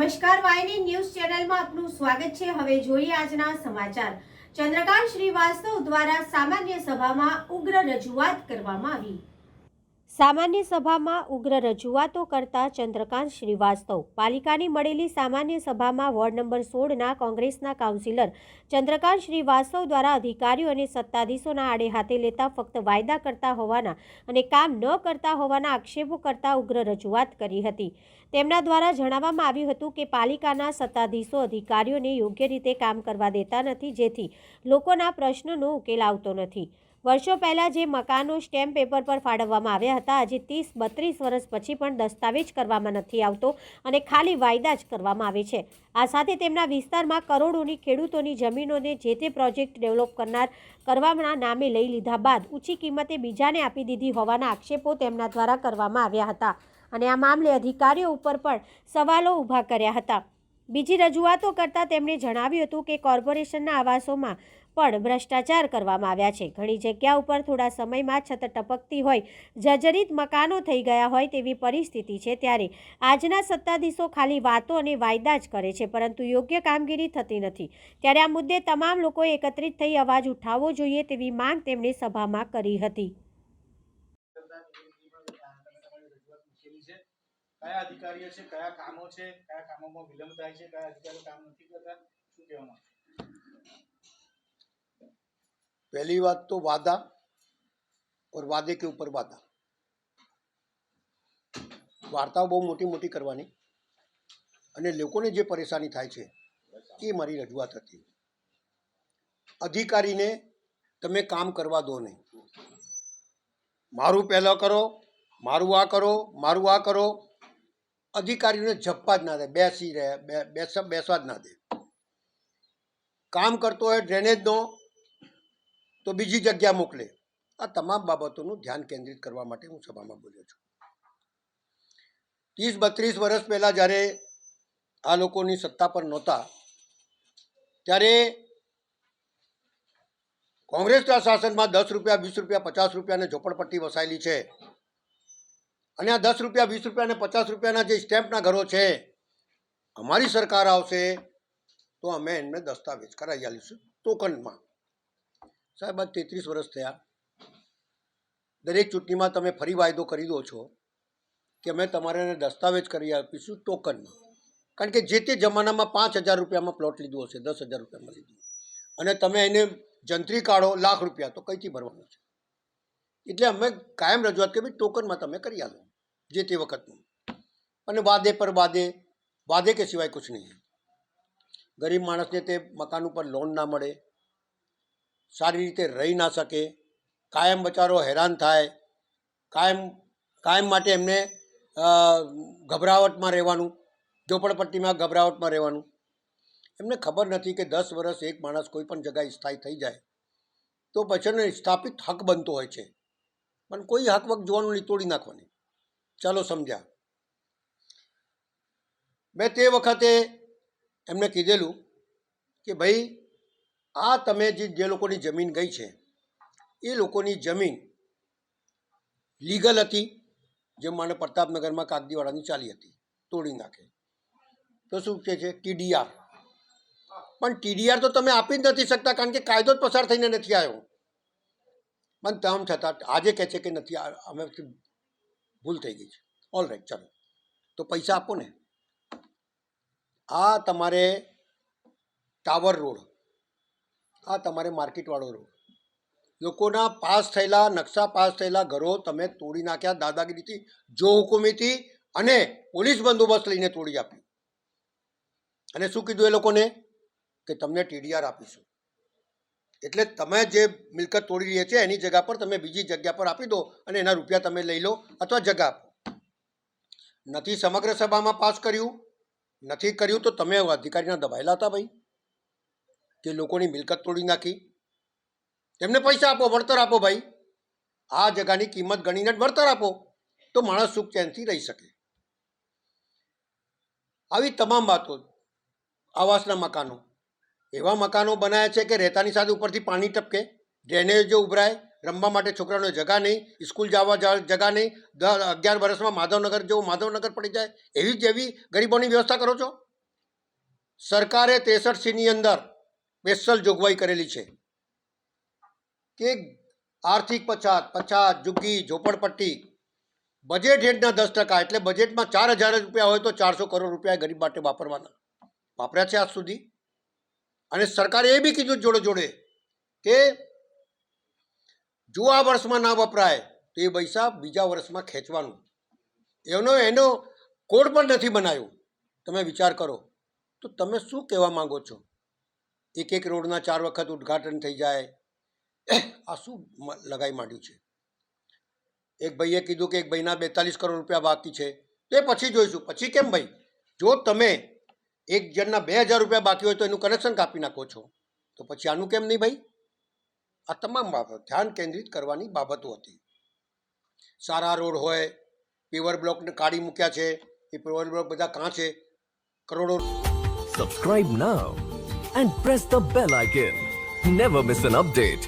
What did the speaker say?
નમસ્કાર, વાયની ન્યૂઝ ચેનલમાં આપનું સ્વાગત છે। હવે જોઈએ આજના સમાચાર। ચંદ્રકાંત શ્રીવાસ્તવ દ્વારા સામાન્ય સભામાં ઉગ્ર રજૂઆત કરવામાં આવી। સામાન્ય સભામાં ઉગ્ર રજૂઆતો કરતા ચંદ્રકાંત શ્રીવાસ્તવ પાલિકાની મળેલી સામાન્ય સભામાં વોર્ડ નંબર 16ના કોંગ્રેસના કાઉન્સિલર ચંદ્રકાંત શ્રીવાસ્તવ દ્વારા અધિકારીઓ અને સત્તાધીશોના આડે હાથે લેતા ફક્ત વાયદા કરતા હોવાના અને કામ ન કરતા હોવાના આક્ષેપો કરતા ઉગ્ર રજૂઆત કરી હતી। તેમના દ્વારા જણાવવામાં આવ્યું હતું કે પાલિકાના સત્તાધીશો અધિકારીઓને યોગ્ય રીતે કામ કરવા દેતા નથી, જેથી લોકોના પ્રશ્નોનો ઉકેલ આવતો નથી। વર્ષો પહેલાં જે મકાનો સ્ટેમ્પ પેપર પર ફાળવવામાં આવ્યા હતા, આજે 30-32 વર્ષ પછી પણ દસ્તાવેજ કરવામાં નથી આવતો અને ખાલી વાયદા જ કરવામાં આવે છે। આ સાથે તેમના વિસ્તારમાં કરોડોની ખેડૂતોની જમીનોને જે તે પ્રોજેક્ટ ડેવલપ કરવાના નામે લઈ લીધા બાદ ઊંચી કિંમતે બીજાને આપી દીધી હોવાના આક્ષેપો તેમના દ્વારા કરવામાં આવ્યા હતા અને આ મામલે અધિકારીઓ ઉપર પણ સવાલો ઊભા કર્યા હતા। બીજી રજૂઆતો કરતાં તેમણે જણાવ્યું હતું કે કોર્પોરેશનના આવાસોમાં પણ ભ્રષ્ટાચાર કરવામાં આવ્યા છે। ઘણી જગ્યા ઉપર થોડા સમયમાં છત ટપકતી હોય, જર્જરિત મકાનો થઈ ગયા હોય તેવી પરિસ્થિતિ છે। ત્યારે આજના સત્તાધીશો ખાલી વાતો અને વાયદા જ કરે છે, પરંતુ યોગ્ય કામગીરી થતી નથી। ત્યારે આ મુદ્દે તમામ લોકોએ એકત્રિત થઈ અવાજ ઉઠાવવો જોઈએ તેવી માંગ તેમણે સભામાં કરી હતી। કયા અધિકારીઓ છે, કયા કામો છે, કયા કામોમાં વિલંબ થાય છે, કયા અધિકારીઓ કામ નથી કરતા, શું કહેવામાં? पहली बात तो वादा और वादे के ऊपर वादा, वार्ताओं बहुत मोटी मोटी करवानी અને લોકોને જે પરેશાની થાય છે એ મારી રજૂઆત હતી। અધિકારીને તમે કામ કરવા દો નહીં, મારું પહેલાં કરો, મારું આ કરો, મારું આ કરો। અધિકારીઓને જપ્પા જ ના દે, બેસવા જ ના દે। કામ કરતો હોય ડ્રેનેજનો તો બીજી જગ્યા મોકલે। આ તમામ બાબતોનું ધ્યાન કેન્દ્રિત કરવા માટે હું સભામાં બોલ્યો છું। 30-32 વર્ષ પહેલાં જ્યારે આ લોકોની સત્તા પર નહોતા ત્યારે કોંગ્રેસના શાસનમાં 10 રૂપિયા, 20 રૂપિયા, 50 રૂપિયાને ઝોપડપટ્ટી વસાયેલી છે અને આ 10 રૂપિયા, 20 રૂપિયા અને 50 રૂપિયાના જે સ્ટેમ્પના ઘરો છે, અમારી સરકાર આવશે તો અમે એમને દસ્તાવેજ કરાવી આવીશું ટોકનમાં। સાહેબ, 33 વર્ષ થયા, દરેક ચૂંટણીમાં તમે ફરી વાયદો કરી દો છો કે અમે તમારે દસ્તાવેજ કરી આપીશું ટોકનમાં, કારણ કે જે તે જમાનામાં 5000 રૂપિયામાં પ્લોટ લીધો હશે, 10,000 રૂપિયામાં લીધું અને તમે એને જંત્રી કાઢો લાખ રૂપિયા, તો કઈથી ભરવાનું છે? એટલે અમે કાયમ રજૂઆત કરી ટોકનમાં તમે કરી આલો જે તે વખતનું, અને વાદે પર વાદે, વાદે કે સિવાય કુછ નહીં। ગરીબ માણસને તે મકાન ઉપર લોન ના મળે, સારી રીતે રહી ના શકે, કાયમ બચારો હેરાન થાય, કાયમ માટે એમને ગભરાવટમાં રહેવાનું, ઝોપડપટ્ટીમાં ગભરાવટમાં રહેવાનું। એમને ખબર નથી કે 10 વર્ષ એક માણસ કોઈ પણ જગ્યાએ સ્થાયી થઈ જાય તો પછીનો સ્થાપિત હક બનતો હોય છે, પણ કોઈ હક વક જોવાનું નહીં, તોડી નાખવાની। ચાલો સમજ્યા। મેં તે વખતે એમને કીધેલું કે ભાઈ આ તમે જે લોકોની જમીન ગઈ છે એ લોકોની જમીન લીગલ હતી, જેમ મને પ્રતાપનગરમાં કાગદીવાડાની ચાલી હતી, તોડી નાખે તો શું કહે છે TDR, પણ TDR તો તમે આપી જ નથી શકતા કારણ કે કાયદો જ પસાર થઈને નથી આવ્યો, પણ તેમ છતાં આજે કહે છે કે નથી, અમે ભૂલ થઈ ગઈ છે। ઓલ રાઈટ, ચાલો તો પૈસા આપો ને। આ તમારે ટાવર રોડ, આ તમારે માર્કેટવાળો રોડ, લોકોના પાસ થયેલા, નકશા પાસ થયેલા ઘરો તમે તોડી નાખ્યા દાદાગીરીથી, જો હુકુમીથી, અને પોલીસ બંદોબસ્ત લઈને તોડી આપ્યું। અને શું કીધું એ લોકોને કે તમને TDR આપીશું, એટલે તમે જે મિલકત તોડી રહી છે એની જગ્યા પર તમે બીજી જગ્યા પર આપી દો અને એના રૂપિયા તમે લઈ લો અથવા જગ્યા આપો। નથી સમગ્ર સભામાં પાસ કર્યું, નથી કર્યું તો તમે અધિકારીના દબાયેલા હતા ભાઈ, કે લોકોની મિલકત તોડી નાખી, તેમને પૈસા આપો, વળતર આપો ભાઈ, આ જગ્યાની કિંમત ગણીને વળતર આપો તો માણસ સુખ ચેનથી રહી શકે। આવી તમામ વાતો। આવાસના મકાનો, એવા મકાનો બનાવ્યા છે કે રહેતાની સાથે ઉપરથી પાણી ટપકે, ડ્રેનેજ ઉભરાય, રમવા માટે છોકરાઓને જગા નહીં, સ્કૂલ જવા જગા નહીં, 11 વર્ષમાં માધવનગર જેવું માધવનગર પડી જાય, એવી ગરીબોની વ્યવસ્થા કરો છો। સરકારે 63(c)ની અંદર સ્પેશિયલ જોગવાઈ કરેલી છે કે આર્થિક પછાત, ઝુગ્ગી, ઝોપડપટ્ટી બજેટ હેઠના 10%, એટલે બજેટમાં 4,000 રૂપિયા હોય તો 400 કરોડ રૂપિયા ગરીબ માટે વાપરવાના. વાપર્યા છે આજ સુધી. અને સરકારે એ બી કીધું જોડે જોડે કે જો આ વર્ષમાં ના વપરાય તો એ પૈસા બીજા વર્ષમાં ખેંચવાનું. એનો કોડ પણ નથી બનાવ્યો. તમે વિચાર કરો તો તમે શું કહેવા માંગો છો? એક રોડના 4 વખત ઉદ્ઘાટન થઈ જાય, આ શું લગાઈ માંડ્યું છે? એક ભાઈએ કીધું કે એક ભાઈના 42 કરોડ રૂપિયા બાકી છે, તો એ પછી જોઈશું. પછી કેમ ભાઈ? જો તમે એક જણના 2,000 રૂપિયા બાકી હોય તો એનું કનેક્શન કાપી નાખો છો, તો પછી આનું કેમ નહીં ભાઈ? આ તમામ બાબત ધ્યાન કેન્દ્રિત કરવાની બાબતો હતી. સારા રોડ હોય, પેવર બ્લોકને કાઢી મૂક્યા છે, એ પેવર બ્લોક બધા કાં છે? કરોડો. Subscribe now and press the bell icon. Never miss an update.